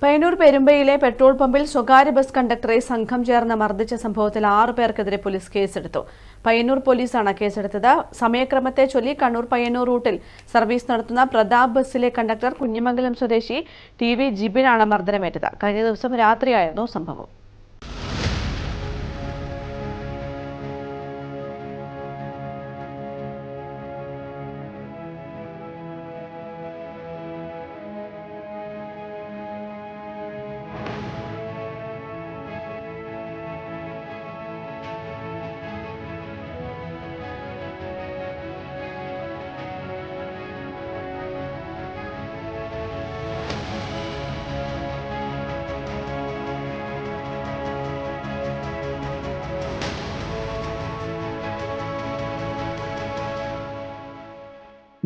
Payyanur പെരുമ്പയിലെ petrol പമ്പിൽ സ്വകാര്യ bus കണ്ടക്ടറെ സംഘം ചേർന്ന് മർദ്ദിച്ച സംഭവത്തിൽ 6 പേർക്കെതിരെ പോലീസ് കേസെടുത്തു. പയ്യന്നൂർ പോലീസാണ് കേസെടുത്തത്. സമയക്രമത്തെ ചൊല്ലി കണ്ണൂർ പയ്യന്നൂർ റൂട്ടിൽ സർവീസ് നടത്തുന്ന പ്രതാപ് ബസ്സിലെ കണ്ടക്ടർ കുഞ്ഞിമംഗലം സ്വദേശി ടി.വി. ജിബിനാണ് മർദ്ദനമേറ്റത്. കഴിഞ്ഞ ദിവസം രാത്രിയായിരുന്നു സംഭവം.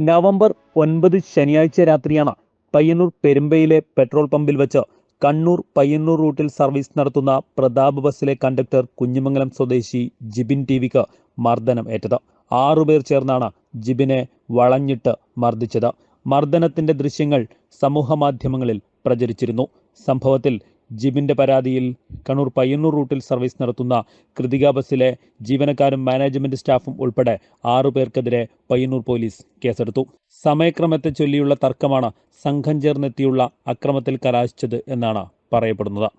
നവംബർ 9 ശനിയാഴ്ച രാത്രിയാണ് പയ്യന്നൂർ പെരുമ്പയിലെ പെട്രോൾ പമ്പിൽ വെച്ച് കണ്ണൂർ പയ്യന്നൂർ റൂട്ടിൽ സർവീസ് നടത്തുന്ന പ്രതാപ് ബസ്സിലെ കണ്ടക്ടർ കുഞ്ഞിമംഗലം സ്വദേശി ജിബിൻ ടി.വിക്ക് മർദ്ദനം ഏറ്റത്. 6 പേർ ചേർന്നാണ് ജിബിനെ വളഞ്ഞിട്ട് മർദ്ദിച്ചത്. മർദ്ദനത്തിന്റെ ദൃശ്യങ്ങൾ സമൂഹമാധ്യമങ്ങളിൽ പ്രചരിച്ചിരുന്നു. സംഭവത്തിൽ ജിബിന്റെ പരാതിയിൽ കണ്ണൂർ പയ്യന്നൂർ റൂട്ടിൽ സർവീസ് നടത്തുന്ന കൃതിക ബസ്സിലെ ജീവനക്കാരും മാനേജ്മെന്റ് സ്റ്റാഫും ഉൾപ്പെടെ 6 പേർക്കെതിരെ പയ്യന്നൂർ പോലീസ് കേസെടുത്തു. സമയക്രമത്തെ ചൊല്ലിയുള്ള തർക്കമാണ് സംഘം ചേർന്നെത്തിയുള്ള അക്രമത്തിൽ കലാശിച്ചത് എന്നാണ് പറയപ്പെടുന്നത്.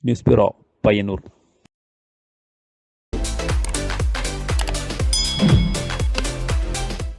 News bureau, Payyanur.